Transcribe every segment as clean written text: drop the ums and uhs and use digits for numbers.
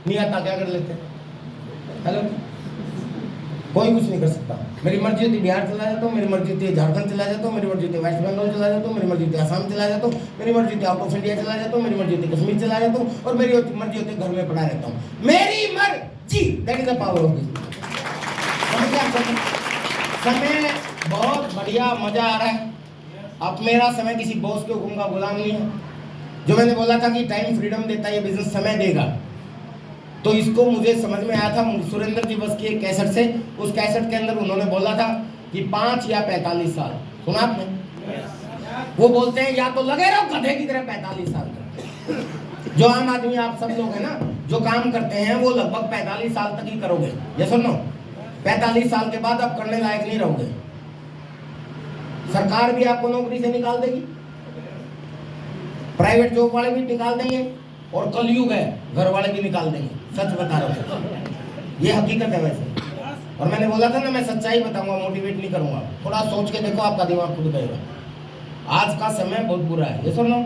नहीं आता क्या कर लेते? हेलो, कोई कुछ नहीं कर सकता। मेरी मर्जी होती बिहार चला जाता हूँ, मेरी मर्जी होती झारखंड चला जाता हूँ, मेरी मर्जी होती वेस्ट बंगाल चला जाता हूँ, मेरी मर्जी होती आसाम चला जाता हूँ, मेरी मर्जी होती आउट ऑफ इंडिया चला जाता हूँ, मेरी मर्जी होती कश्मीर चला जाता हूँ, और मेरी मर्जी होती घर में पड़ा रहता हूँ। मेरी मर्जी, that is the power of this. समय बहुत बढ़िया, मजा आ रहा है। अब मेरा समय किसी बॉस के हुक्म का गुलाम नहीं है। जो मैंने बोला था कि टाइम फ्रीडम देता है, ये बिजनेस समय देगा, तो इसको मुझे समझ में आया था सुरेंद्र जी बस की एक कैसेट से। उस कैसेट के अंदर उन्होंने बोला था कि 5 या 45 साल, सुना आपने? वो बोलते हैं या तो लगे रहो गधे की तरह 45 साल तक। जो आम आदमी आप सब लोग हैं ना, जो काम करते हैं वो लगभग 45 साल तक ही करोगे, ये सुनो। 45 साल के बाद आप करने लायक नहीं रहोगे। सरकार भी आपको नौकरी से निकाल देगी, प्राइवेट जॉब वाले भी निकाल देंगे, और कलयुग है घर वाले भी निकाल देंगे। सच बता रहा हूँ, ये हकीकत है वैसे। और मैंने बोला था ना, मैं सच्चाई बताऊंगा, मोटिवेट नहीं करूंगा। थोड़ा सोच के देखो, आपका दिमाग खुद गएगा। आज का समय बहुत बुरा है, ये सुनो।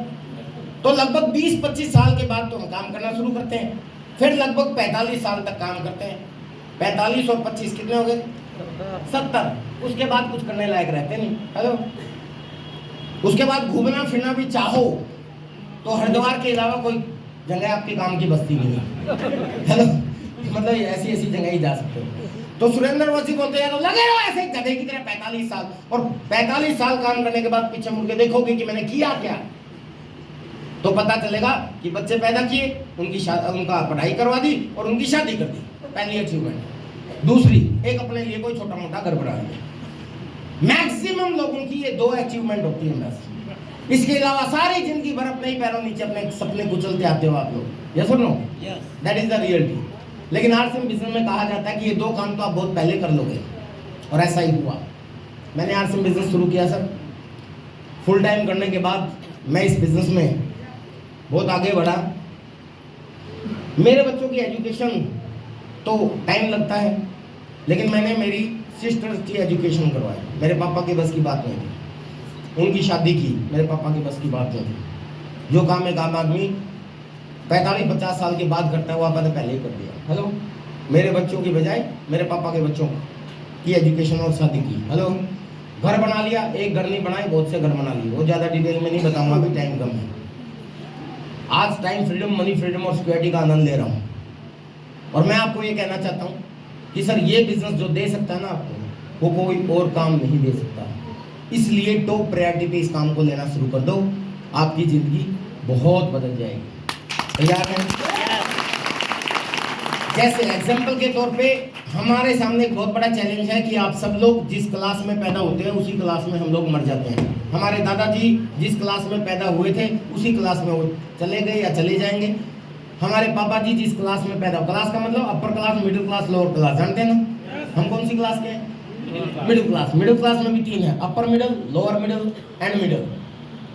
तो लगभग 20-25 साल के बाद तो हम काम करना शुरू करते हैं, फिर लगभग 45 साल तक काम करते हैं। 45 और 25 कितने हो गए? 70। उसके बाद कुछ करने लायक रहते नहीं। हेलो, उसके बाद घूमना फिरना भी चाहो तो हरिद्वार के अलावा कोई जगह आपके काम की बस्ती नहीं है। हेलो, मतलब ऐसी ऐसी जगह ही जा सकते हो। तो सुरेंद्र वसी बोलते हैं तो लगे रहो ऐसे गधे की तरह 45 साल, और 45 साल काम करने के बाद पीछे मुड़ के देखोगे कि मैंने किया क्या, तो पता चलेगा कि बच्चे पैदा किए, उनका पढ़ाई करवा दी और उनकी शादी कर दी। पहली अचीवमेंट। दूसरी, एक अपने लिए कोई छोटा मोटा घर बना लिया। मैक्सिमम लोगों की ये 2 अचीवमेंट होती है बस। इसके अलावा सारी जिंदगी भर अपने ही पैरों नीचे अपने सपने कुचलते आते हो आप लोग, ये सुनो, दैट इज द रियलिटी। लेकिन आरसीएम बिजनेस में कहा जाता है कि ये 2 काम तो आप बहुत पहले कर लोगे, और ऐसा ही हुआ। मैंने आरसीएम बिजनेस शुरू किया सर, फुल टाइम करने के बाद मैं इस बिजनेस में बहुत आगे बढ़ा। मेरे बच्चों की एजुकेशन तो टाइम लगता है, लेकिन मैंने मेरी सिस्टर की एजुकेशन करवाई। मेरे पापा के बस की बात नहीं थी, उनकी शादी की, मेरे पापा की बस की बात नहीं थी। जो काम एक आम आदमी 45-50 साल के बाद करता है, वो आपने पहले ही कर दिया। हेलो, मेरे बच्चों की बजाय मेरे पापा के बच्चों की एजुकेशन और शादी की। हेलो, घर बना लिया, एक घर नहीं बनाए, बहुत से घर बना लिए। वो ज़्यादा डिटेल में नहीं बताऊंगा, अभी टाइम कम है। आज टाइम फ्रीडम, मनी फ्रीडम और सिक्योरिटी का आनंद ले रहा हूँ। और मैं आपको ये कहना चाहता हूँ कि सर, ये बिजनेस जो दे सकता है ना आपको, वो कोई और काम नहीं दे सकता। इसलिए टॉप प्रायोरिटी पे इस काम को लेना शुरू कर दो, आपकी जिंदगी बहुत बदल जाएगी। तैयार हैं? जैसे एग्जाम्पल के तौर पे हमारे सामने एक बहुत बड़ा चैलेंज है कि आप सब लोग जिस क्लास में पैदा होते हैं उसी क्लास में हम लोग मर जाते हैं। हमारे दादाजी जिस क्लास में पैदा हुए थे उसी क्लास में वो चले गए या चले जाएंगे। हमारे पापा जी जिस क्लास में पैदा, क्लास का मतलब upper class, middle class, lower class, जानते हैं ना? हम कौन सी क्लास के हैं? Middle class. मिडिल क्लास में भी 3 है, upper middle, lower middle and middle.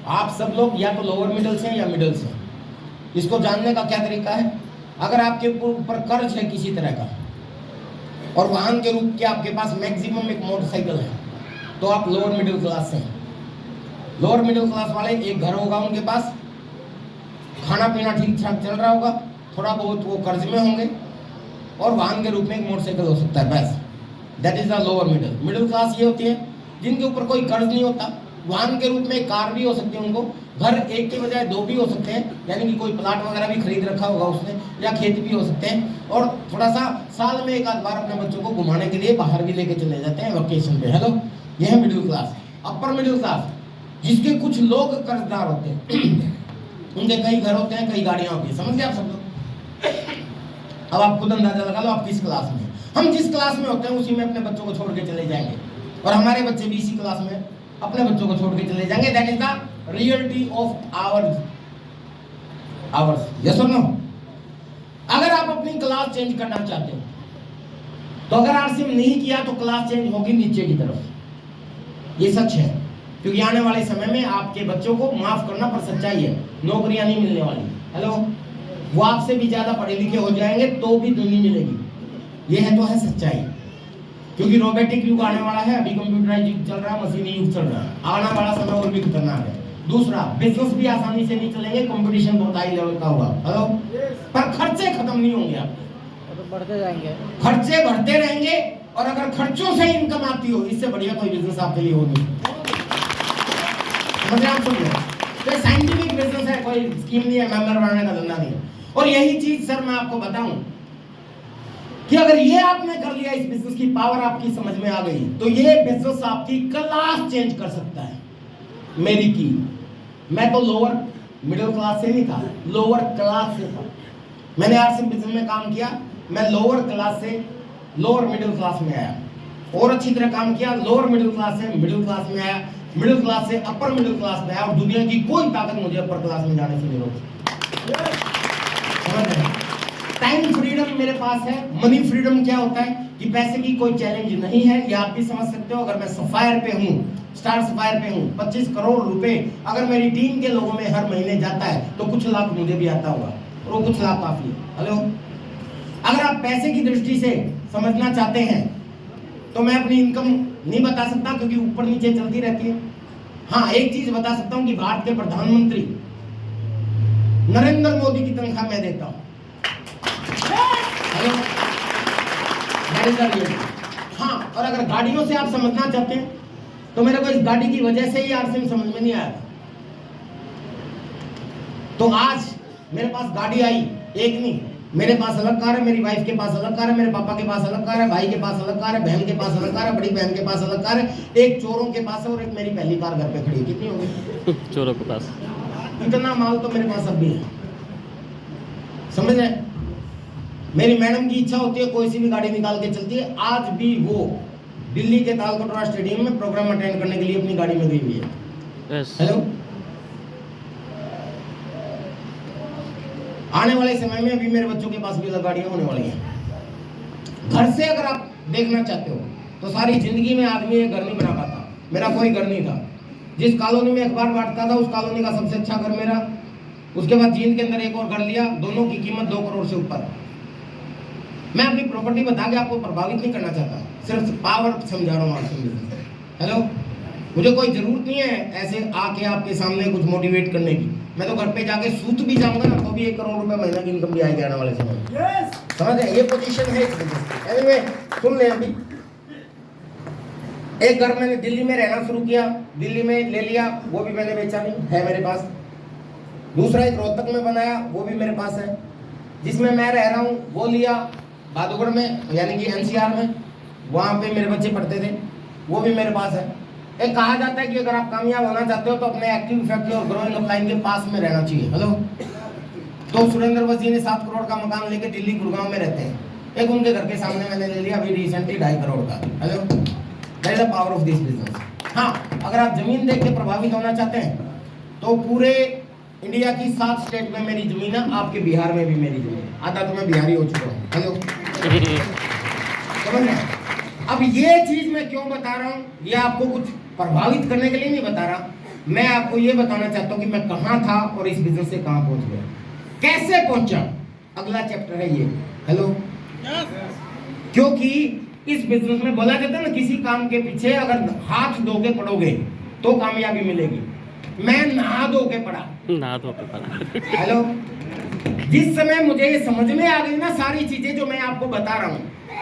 आप सब लोग या तो लोअर मिडिल से या मिडिल से। इसको जानने का क्या तरीका है? अगर आपके ऊपर कर्ज है किसी तरह का और वाहन के रूप के आपके पास मैक्सिमम एक मोटरसाइकिल है, तो आप लोअर मिडिल क्लास से हैं। लोअर मिडिल क्लास वाले, एक घर होगा उनके पास, खाना पीना ठीक ठाक चल रहा होगा, थोड़ा बहुत वो कर्ज में होंगे, और वाहन के रूप में एक मोटरसाइकिल हो सकता है, बस। That is the lower middle. Middle class ये होती है जिनके ऊपर कोई कर्ज नहीं होता, वाहन के रूप में एक कार भी हो सकती है उनको, घर एक के बजाय 2 भी हो सकते हैं, यानी कि कोई प्लाट वगैरह भी खरीद रखा होगा उसने, या खेत भी हो सकते हैं, और थोड़ा सा साल में एक आध बार अपने बच्चों को घुमाने के लिए बाहर भी लेके चले जाते हैं वेकेशन पे। हेलो, ये है middle class. Upper middle class, जिसके कुछ लोग कर्जदार होते हैं, उनके कई घर होते हैं, कई गाड़ियां होती है, समझ गए आप सब लोग? अब आप खुद अंदाजा लगा लो आप किस क्लास में। हम जिस क्लास में होते हैं उसी में अपने बच्चों को छोड़ के चले जाएंगे, और हमारे बच्चे भी इसी क्लास में अपने बच्चों को छोड़ के चले जाएंगे। That is the reality of hours. Yes और नो? अगर आप अपनी क्लास चेंज करना चाहते हो तो अगर आरसीएम नहीं किया तो क्लास चेंज होगी नीचे की तरफ। ये सच है, क्योंकि आने वाले समय में आपके बच्चों को माफ करना पर सच्चाई है, नौकरियां नहीं मिलने वाली। हेलो, वो आपसे भी ज्यादा पढ़े लिखे हो जाएंगे तो भी नहीं मिलेगी। ये है तो है सच्चाई, क्योंकि रोबोटिक युग आने वाला है। अभी कंप्यूटराइज युग चल रहा है, मशीनी युग चल रहा है, आने वाला समय और भी खतरनाक है। दूसरा, बिजनेस भी आसानी से नहीं चलेंगे, कंपटीशन बहुत हाई लेवल का होगा। हेलो, पर खर्चे खत्म नहीं होंगे आपके, तो बढ़ते जाएंगे, खर्चे बढ़ते रहेंगे। और अगर खर्चों से इनकम आती हो, इससे बढ़िया कोई बिजनेस आपके लिए हो नहीं। समझ रहे आप? सुन रहे? तो साइंटिफिक बिजनेस है, कोई स्कीम नहीं है, मेंबर बनाने का धंधा नहीं है। और यही चीज सर मैं आपको बताऊं कि अगर ये आपने कर लिया, इस बिजनेस की पावर आपकी समझ में आ गई, तो ये बिजनेस आपकी क्लास चेंज कर सकता है। मेरी की, मैं तो लोअर मिडिल क्लास से नहीं था, लोअर क्लास से था। मैंने आरसीएम बिजनेस में काम किया, मैं लोअर क्लास से लोअर मिडिल क्लास में आया, और अच्छी तरह काम किया। लोअर मिडिल क्लास से मिडिल क्लास में आया, मिडिल क्लास से अपर मिडिल क्लास में आया, और दुनिया की कोई ताकत मुझे अपर क्लास में जाने से नहीं रोक सकती। समझ रहे हैं? टाइम फ्रीडम मेरे पास है। मनी फ्रीडम क्या होता है कि पैसे की कोई चैलेंज नहीं है, ये आप भी समझ सकते हो। अगर मैं सफायर पे हूँ, स्टार सफायर पे हूँ, 25 करोड़ रुपए अगर मेरी टीम के लोगों में हर महीने जाता है, तो कुछ लाख मुझे भी आता होगा, और वो कुछ लाख काफी है। हेलो, अगर आप पैसे की दृष्टि से समझना चाहते हैं, तो मैं अपनी इनकम नहीं बता सकता, क्योंकि ऊपर नीचे चलती रहती है। हाँ, एक चीज बता सकता हूं कि भारत के प्रधानमंत्री नरेंद्र मोदी की तनख्वाह मैं देता हूं। हेलो, हाँ, और अगर गाड़ियों से आप समझना चाहते हैं, तो मेरे को इस गाड़ी की वजह से ही आरसीएम समझ में नहीं आया था। तो आज मेरे पास गाड़ी आई, एक नहीं, मेरे पास अलग कार है, मेरी वाइफ के पास अलग कार है, मेरे पापा के पास अलग कार है, भाई के पास अलग कार है, बहन के पास अलग कार है, बड़ी बहन के पास अलग कार है, एक चोरों के पास है, और एक मेरी पहली कार घर पे खड़ी है। कितनी होगी? चोरों के पास इतना माल तो मेरे पास अब भी है। समझ रहे? मेरी मैडम की इच्छा होती है, कोई सी भी गाड़ी निकाल के चलती है। आज भी वो दिल्ली के तालकटोरा स्टेडियम में प्रोग्राम अटेंड करने के लिए अपनी गाड़ी में गई हुई है। हेलो, आने वाले समय में अभी मेरे बच्चों के पास भी गाड़ियां होने वाली हैं। घर से अगर आप देखना चाहते हो, तो सारी जिंदगी में आदमी एक घर नहीं बना पाता। मेरा कोई घर नहीं था। जिस कॉलोनी में अखबार बांटता था, उस कॉलोनी का सबसे अच्छा घर मेरा। उसके बाद जींद के अंदर एक और घर लिया, दोनों की कीमत 2 करोड़ से ऊपर। मैं अपनी प्रॉपर्टी बता के आपको प्रभावित नहीं करना चाहता, सिर्फ पावर समझा रहा हूँ आपसे। हेलो, मुझे कोई जरूरत नहीं है ऐसे आके आपके सामने कुछ मोटिवेट करने की। मैं तो घर पे जाके सूत भी जाऊंगा ना, तो भी 1 करोड़ रुपए महीना की इनकम भी आएगी आने वाले समय में। समझ रहे? ये पोजीशन है इस बिजनेस। एनीवे, सुन ले, अभी एक घर मैंने दिल्ली में रहना शुरू किया, दिल्ली में ले लिया, वो भी मैंने बेचा नहीं, है मेरे पास। दूसरा एक रोहतक में बनाया, वो भी मेरे पास है। जिसमें मैं रह रहा हूँ वो लिया बादुगढ़ में, यानी कि एनसीआर में, वहाँ पे मेरे बच्चे पढ़ते थे, वो भी मेरे पास है। एक कहा जाता है कि अगर आप कामयाब होना चाहते हो, तो अपने एक्टिव फैक्ट्री और ग्रोइंग अपलाइन के पास में रहना चाहिए। हेलो, तो सुरेंद्र बस जी ने 7 करोड़ का मकान लेके दिल्ली गुड़गांव में रहते हैं। एक उनके घर के सामने मैंने ले लिया अभी रिसेंटली 2.5 करोड़ का। Hello, that is the power of this business. हाँ, अगर आप जमीन देख के प्रभावित होना चाहते हैं, तो पूरे इंडिया की 7 स्टेट में मेरी जमीन है, आपके बिहार में भी मेरी जमीन है। आधा तो मैं बिहारी हो चुका हूँ। हेलो, समझ रहे? अब ये चीज मैं क्यों बता रहा हूँ, ये आपको कुछ प्रभावित करने के लिए नहीं बता रहा, मैं आपको ये बताना चाहता हूँ कि मैं कहाँ था और इस बिजनेस से कहाँ पहुंच गया, कैसे पहुंचा। अगला चैप्टर है ये। हेलो, क्योंकि इस बिजनेस में बोला जाता है ना, किसी काम के पीछे अगर हाथ धो के पड़ोगे तो कामयाबी मिलेगी। मैं नहा धो के पड़ा। हेलो, जिस समय मुझे ये समझ में आ गई ना सारी चीजें जो मैं आपको बता रहा हूँ,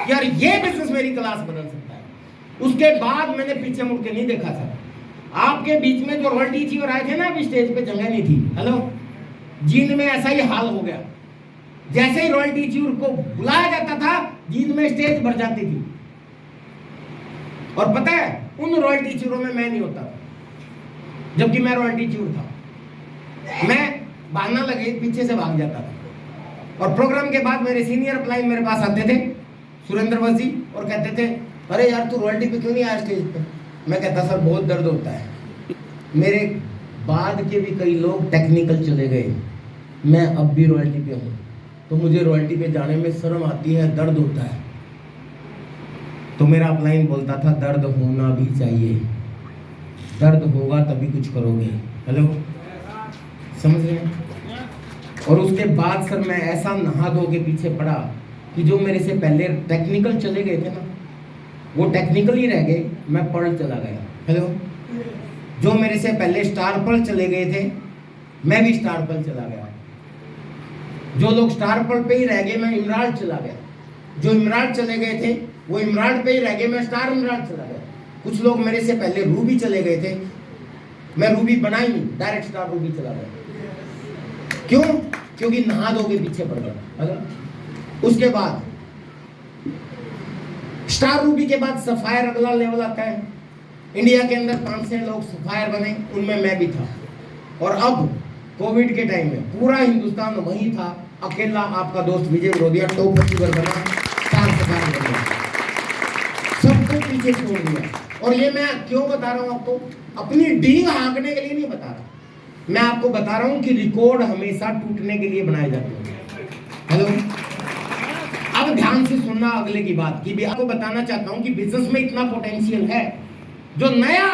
यार ये बिजनेस मेरी क्लास बदल सकता है, उसके बाद मैंने पीछे मुड़ के नहीं देखा था। आपके बीच में जो रॉयल्टी चीवर आए थे ना, अभी स्टेज पे जगह नहीं थी। हेलो, जींद में ऐसा ही हाल हो गया। जैसे ही रॉयल्टी चीवर को बुलाया जाता था, जींद में स्टेज भर जाती थी। और पता है, उन रॉयल्टी चीवरों में मैं नहीं होता, जबकि मैं रॉयल्टी चीवर था। मैं बहाना लगे पीछे से भाग जाता था। और प्रोग्राम के बाद मेरे सीनियर अपलाइन मेरे पास आते थे, सुरेंद्र बस जी, और कहते थे, अरे यार तू रॉयल्टी पे क्यों नहीं आया स्टेज पे। मैं कहता सर बहुत दर्द होता है। मेरे बाद के भी कई लोग टेक्निकल चले गए, मैं अब भी रॉयल्टी पे हूँ, तो मुझे रॉयल्टी पे जाने में शर्म आती है, दर्द होता है। तो मेरा अपलाइन बोलता था, दर्द होना भी चाहिए, दर्द होगा तभी कुछ करोगे। हेलो, समझ रहे हैं? और उसके बाद सर मैं ऐसा नहा धो के पीछे पड़ा कि जो मेरे से पहले टेक्निकल चले गए थे ना, वो टेक्निकल ही रह गए, मैं पढ़ चला गया। हेलो, जो मेरे से पहले स्टार पर चले गए थे, मैं भी स्टार पर चला गया। जो लोग स्टार पर पे ही रह गए, मैं इमराल्ड चला गया। जो इमराल्ड चले गए थे वो इमराल्ड पे ही रह गए, मैं स्टार इमराल्ड चला गया। कुछ लोग मेरे से पहले रूबी चले गए थे, मैं रूबी बनाई नहीं, डायरेक्ट स्टार रूबी चला गया। क्यों? क्योंकि नहा धो के पीछे पड़ गया। उसके बाद स्टार रूबी के बाद सफायर अगला लेवल आता है। इंडिया के अंदर 500 लोग सफायर बने, उनमें मैं भी था। और अब कोविड के टाइम में पूरा हिंदुस्तान वही था, अकेला आपका दोस्त विजय विरोधिया टॉप अचीवर बना, स्टार सफायर बना, सबको पीछे छोड़ दिया। और ये मैं क्यों बता रहा हूं आपको? अपनी डींग हाँकने के लिए नहीं बता रहा, मैं आपको बता रहा हूं कि रिकॉर्ड हमेशा टूटने के लिए बनाए जाते हैं। हेलो, अब ध्यान से सुनना अगले की बात, कि भी आपको बताना चाहता हूं कि बिजनेस में इतना पोटेंशियल है। जो नया